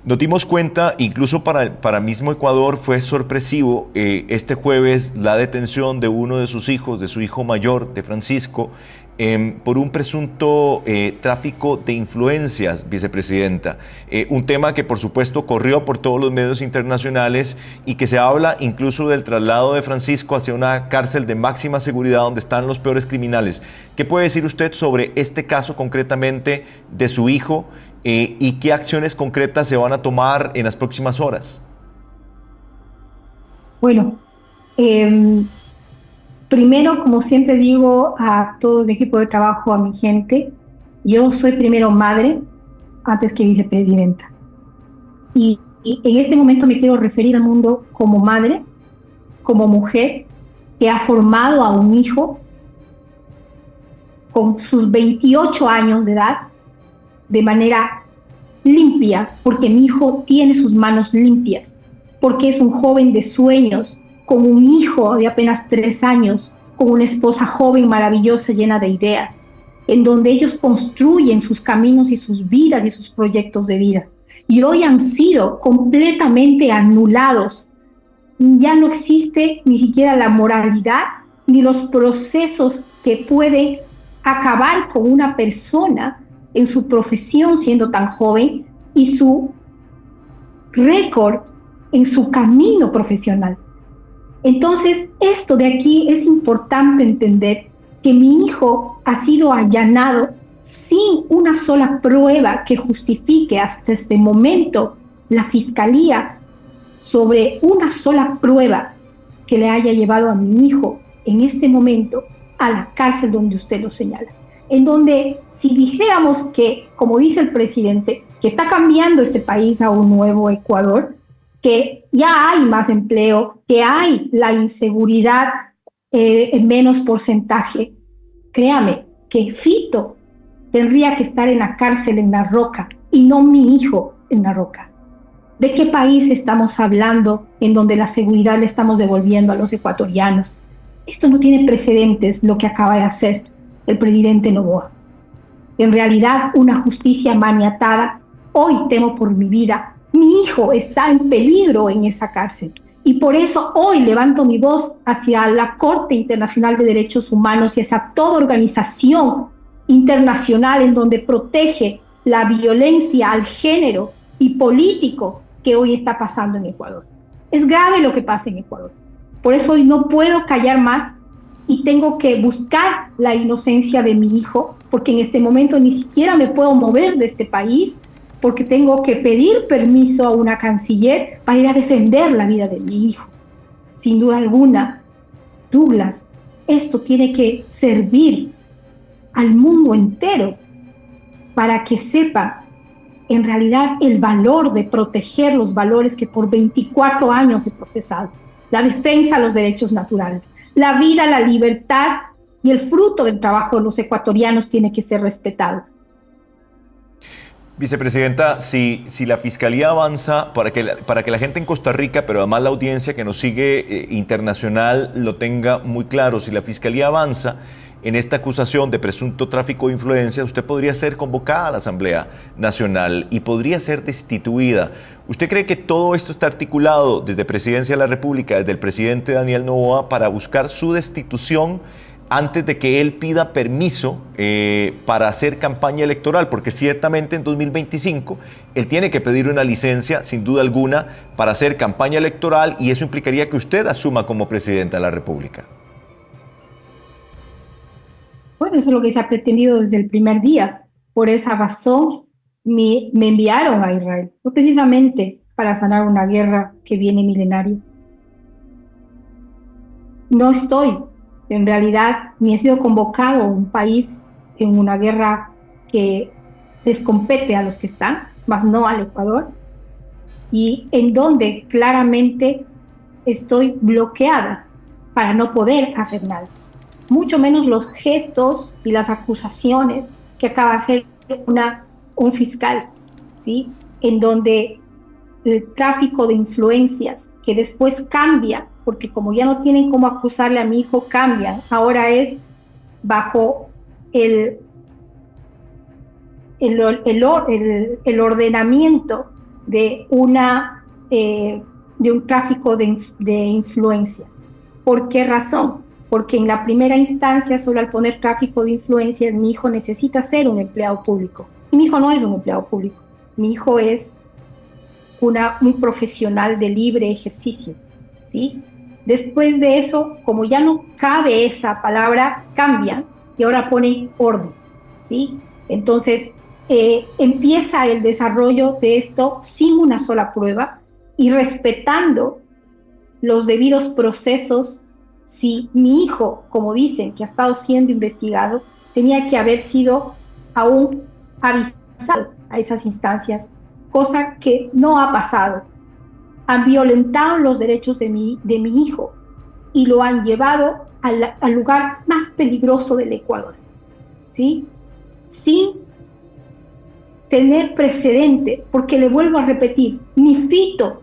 Nos dimos cuenta, incluso para mismo Ecuador fue sorpresivo, este jueves la detención de uno de sus hijos, de su hijo mayor, de Francisco, por un presunto tráfico de influencias, vicepresidenta. Un tema que por supuesto corrió por todos los medios internacionales y que se habla incluso del traslado de Francisco hacia una cárcel de máxima seguridad donde están los peores criminales. ¿Qué puede decir usted sobre este caso concretamente de su hijo? ¿Y qué acciones concretas se van a tomar en las próximas horas? Bueno, em, primero, como siempre digo a todo mi equipo de trabajo, a mi gente, yo soy primero madre antes que vicepresidenta. Y en este momento me quiero referir al mundo como madre, como mujer que ha formado a un hijo con sus 28 años de edad de manera limpia, porque mi hijo tiene sus manos limpias, porque es un joven de sueños, con un hijo de apenas 3 años, con una esposa joven, maravillosa, llena de ideas, en donde ellos construyen sus caminos y sus vidas y sus proyectos de vida. Y hoy han sido completamente anulados. Ya no existe ni siquiera la moralidad ni los procesos que pueden acabar con una persona en su profesión siendo tan joven y su récord en su camino profesional. Entonces, esto de aquí es importante entender que mi hijo ha sido allanado sin una sola prueba que justifique hasta este momento la fiscalía sobre una sola prueba que le haya llevado a mi hijo en este momento a la cárcel donde usted lo señala. En donde si dijéramos que, como dice el presidente, que está cambiando este país a un nuevo Ecuador, que ya hay más empleo, que hay la inseguridad en menos porcentaje, créame que Fito tendría que estar en la cárcel en La Roca y no mi hijo en La Roca. ¿De qué país estamos hablando en donde la seguridad le estamos devolviendo a los ecuatorianos? Esto no tiene precedentes, lo que acaba de hacer el presidente Noboa. En realidad, una justicia maniatada. Hoy temo por mi vida. Mi hijo está en peligro en esa cárcel. Y por eso hoy levanto mi voz hacia la Corte Internacional de Derechos Humanos y hacia toda organización internacional en donde protege la violencia al género y político que hoy está pasando en Ecuador. Es grave lo que pasa en Ecuador. Por eso hoy no puedo callar más y tengo que buscar la inocencia de mi hijo, porque en este momento ni siquiera me puedo mover de este país, porque tengo que pedir permiso a una canciller para ir a defender la vida de mi hijo. Sin duda alguna, Douglas, esto tiene que servir al mundo entero para que sepa en realidad el valor de proteger los valores que por 24 años he profesado. La defensa de los derechos naturales, la vida, la libertad y el fruto del trabajo de los ecuatorianos tiene que ser respetado. Vicepresidenta, si la Fiscalía avanza, para que la gente en Costa Rica, pero además la audiencia que nos sigue internacional lo tenga muy claro, si la Fiscalía avanza en esta acusación de presunto tráfico de influencia, usted podría ser convocada a la Asamblea Nacional y podría ser destituida. ¿Usted cree que todo esto está articulado desde Presidencia de la República, desde el presidente Daniel Noboa, para buscar su destitución antes de que él pida permiso para hacer campaña electoral? Porque ciertamente en 2025 él tiene que pedir una licencia, sin duda alguna, para hacer campaña electoral, y eso implicaría que usted asuma como presidenta de la República. Bueno, eso es lo que se ha pretendido desde el primer día. Por esa razón me enviaron a Israel, no precisamente para sanar una guerra que viene milenaria. No estoy, en realidad, ni he sido convocado a un país en una guerra que les compete a los que están, más no al Ecuador, y en donde claramente estoy bloqueada para no poder hacer nada. Mucho menos los gestos y las acusaciones que acaba de hacer un fiscal, ¿sí? En donde el tráfico de influencias, que después cambia, porque como ya no tienen cómo acusarle a mi hijo, cambian. Ahora es bajo el ordenamiento de un tráfico de influencias. ¿Por qué razón? Porque en la primera instancia, solo al poner tráfico de influencias, mi hijo necesita ser un empleado público. Y mi hijo no es un empleado público. Mi hijo es un profesional de libre ejercicio, ¿sí? Después de eso, como ya no cabe esa palabra, cambian y ahora ponen orden, ¿sí? Entonces, empieza el desarrollo de esto sin una sola prueba y respetando los debidos procesos. Si mi hijo, como dicen, que ha estado siendo investigado, tenía que haber sido aún avisado a esas instancias, cosa que no ha pasado. Han violentado los derechos de mi hijo y lo han llevado al lugar más peligroso del Ecuador, ¿sí? Sin tener precedente, porque le vuelvo a repetir, ni Fito,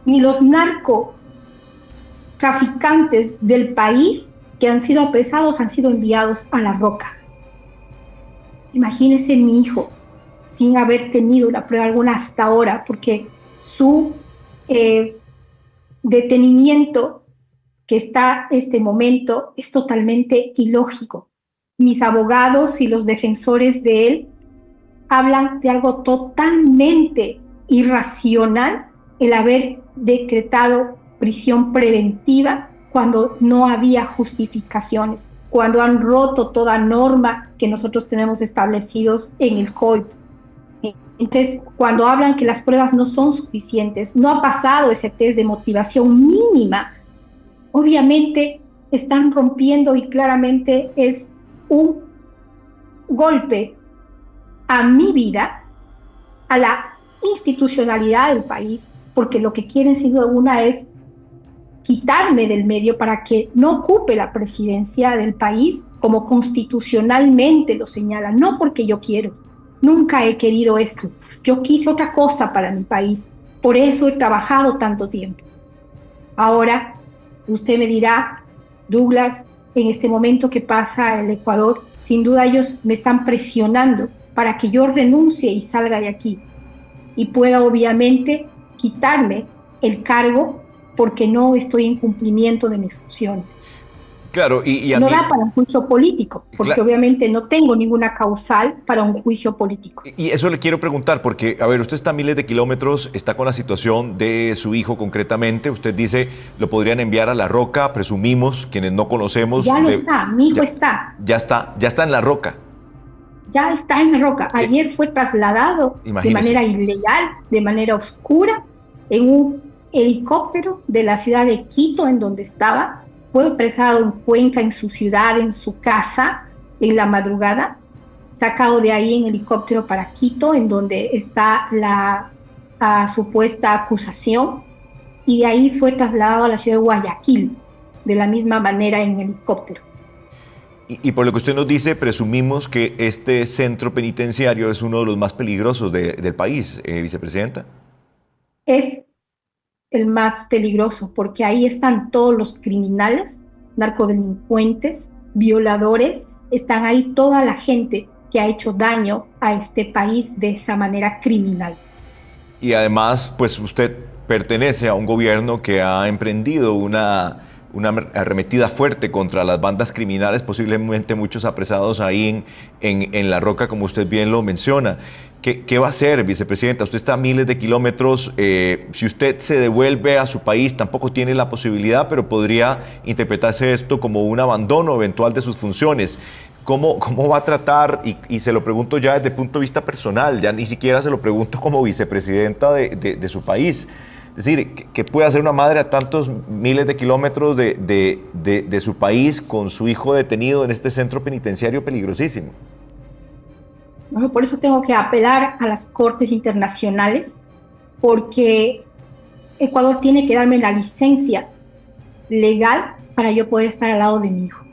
ni los narcotraficantes del país que han sido apresados han sido enviados a La Roca. Imagínese mi hijo, sin haber tenido una prueba alguna hasta ahora, porque su detenimiento que está este momento es totalmente ilógico. Mis abogados y los defensores de él hablan de algo totalmente irracional, el haber decretado prisión preventiva cuando no había justificaciones, cuando han roto toda norma que nosotros tenemos establecidos en el COIP. Entonces, cuando hablan que las pruebas no son suficientes, no ha pasado ese test de motivación mínima, obviamente están rompiendo y claramente es un golpe a mi vida, a la institucionalidad del país, porque lo que quieren sin duda alguna es quitarme del medio para que no ocupe la presidencia del país como constitucionalmente lo señala, no porque yo quiero. Nunca he querido esto. Yo quise otra cosa para mi país. Por eso he trabajado tanto tiempo. Ahora, usted me dirá, Douglas, en este momento que pasa el Ecuador, sin duda ellos me están presionando para que yo renuncie y salga de aquí. Y pueda obviamente quitarme el cargo porque no estoy en cumplimiento de mis funciones. Claro, y no da para un juicio político, porque claro, obviamente no tengo ninguna causal para un juicio político. Y eso le quiero preguntar, porque, a ver, usted está a miles de kilómetros, está con la situación de su hijo concretamente. Usted dice, lo podrían enviar a La Roca, presumimos, quienes no conocemos. Ya lo está, mi hijo está. Ya está en La Roca. Ya está en La Roca. Ayer fue trasladado de manera ilegal, de manera oscura, en un helicóptero de la ciudad de Quito, en donde estaba. Fue apresado en Cuenca, en su ciudad, en su casa, en la madrugada, sacado de ahí en helicóptero para Quito, en donde está la supuesta acusación, y de ahí fue trasladado a la ciudad de Guayaquil, de la misma manera en helicóptero. Y por lo que usted nos dice, presumimos que este centro penitenciario es uno de los más peligrosos del país, vicepresidenta. Es el más peligroso, porque ahí están todos los criminales, narcodelincuentes, violadores, están ahí toda la gente que ha hecho daño a este país de esa manera criminal. Y además, pues usted pertenece a un gobierno que ha emprendido una arremetida fuerte contra las bandas criminales, posiblemente muchos apresados ahí en La Roca, como usted bien lo menciona. ¿Qué va a hacer, vicepresidenta? Usted está a miles de kilómetros. Si usted se devuelve a su país, tampoco tiene la posibilidad, pero podría interpretarse esto como un abandono eventual de sus funciones. ¿Cómo va a tratar? Y se lo pregunto ya desde el punto de vista personal, ya ni siquiera se lo pregunto como vicepresidenta de su país. Es decir, ¿qué puede hacer una madre a tantos miles de kilómetros de su país con su hijo detenido en este centro penitenciario peligrosísimo? Bueno, por eso tengo que apelar a las cortes internacionales, porque Ecuador tiene que darme la licencia legal para yo poder estar al lado de mi hijo.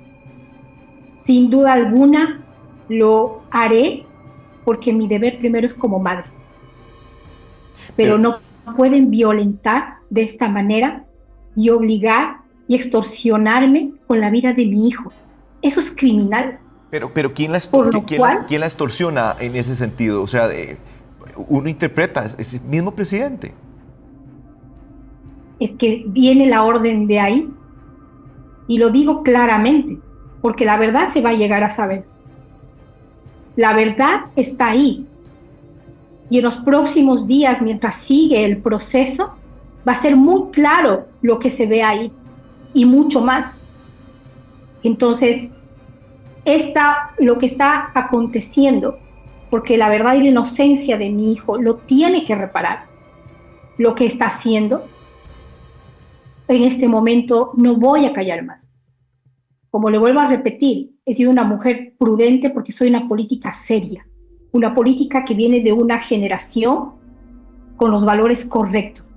Sin duda alguna lo haré, porque mi deber primero es como madre. Pero no pueden violentar de esta manera y obligar y extorsionarme con la vida de mi hijo. Eso es criminal. Pero ¿quién la extorsiona en ese sentido? O sea, uno interpreta, es el mismo presidente. Es que viene la orden de ahí, y lo digo claramente, porque la verdad se va a llegar a saber. La verdad está ahí. Y en los próximos días, mientras sigue el proceso, va a ser muy claro lo que se ve ahí y mucho más. Entonces, lo que está aconteciendo, porque la verdad y la inocencia de mi hijo lo tiene que reparar, lo que está haciendo, en este momento no voy a callar más. Como le vuelvo a repetir, he sido una mujer prudente porque soy una política seria, una política que viene de una generación con los valores correctos.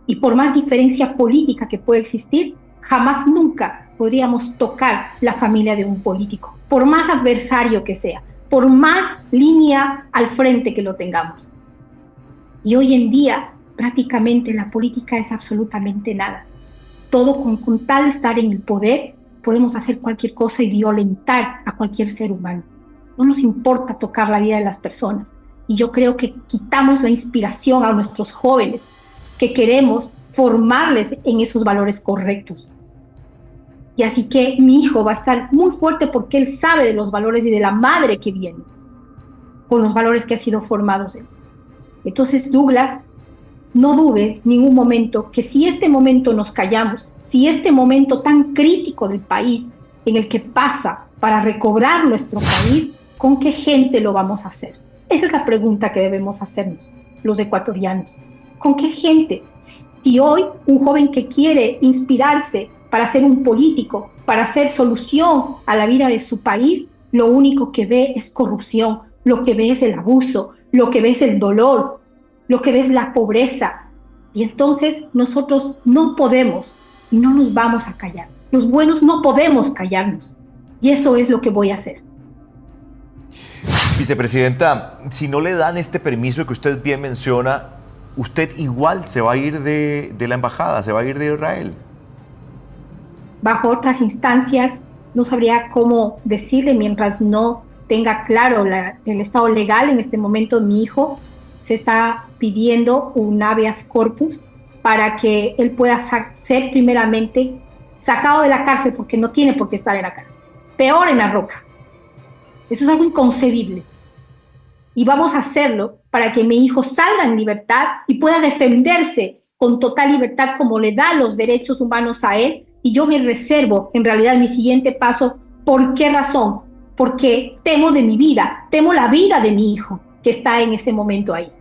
Y por más diferencia política que pueda existir, jamás nunca podríamos tocar la familia de un político, por más adversario que sea, por más línea al frente que lo tengamos. Y hoy en día, prácticamente la política es absolutamente nada. Todo con tal de estar en el poder, podemos hacer cualquier cosa y violentar a cualquier ser humano. No nos importa tocar la vida de las personas. Y yo creo que quitamos la inspiración a nuestros jóvenes, que queremos formarles en esos valores correctos. Y así que mi hijo va a estar muy fuerte porque él sabe de los valores y de la madre que viene, con los valores que ha sido formados él. Entonces, Douglas, no dude ningún momento que si este momento nos callamos, si este momento tan crítico del país en el que pasa para recobrar nuestro país, ¿con qué gente lo vamos a hacer? Esa es la pregunta que debemos hacernos, los ecuatorianos. ¿Con qué gente? Si hoy un joven que quiere inspirarse para ser un político, para hacer solución a la vida de su país, lo único que ve es corrupción, lo que ve es el abuso, lo que ve es el dolor, lo que ve es la pobreza. Y entonces nosotros no podemos y no nos vamos a callar. Los buenos no podemos callarnos. Y eso es lo que voy a hacer. Vicepresidenta, si no le dan este permiso que usted bien menciona, usted igual se va a ir de la embajada, se va a ir de Israel. Bajo otras instancias, no sabría cómo decirle mientras no tenga claro el estado legal. En este momento mi hijo se está pidiendo un habeas corpus para que él pueda ser primeramente sacado de la cárcel, porque no tiene por qué estar en la cárcel. Peor en la Roca. Eso es algo inconcebible. Y vamos a hacerlo para que mi hijo salga en libertad y pueda defenderse con total libertad como le da los derechos humanos a él. Y yo me reservo, en realidad, mi siguiente paso. ¿Por qué razón? Porque temo de mi vida, temo la vida de mi hijo que está en ese momento ahí.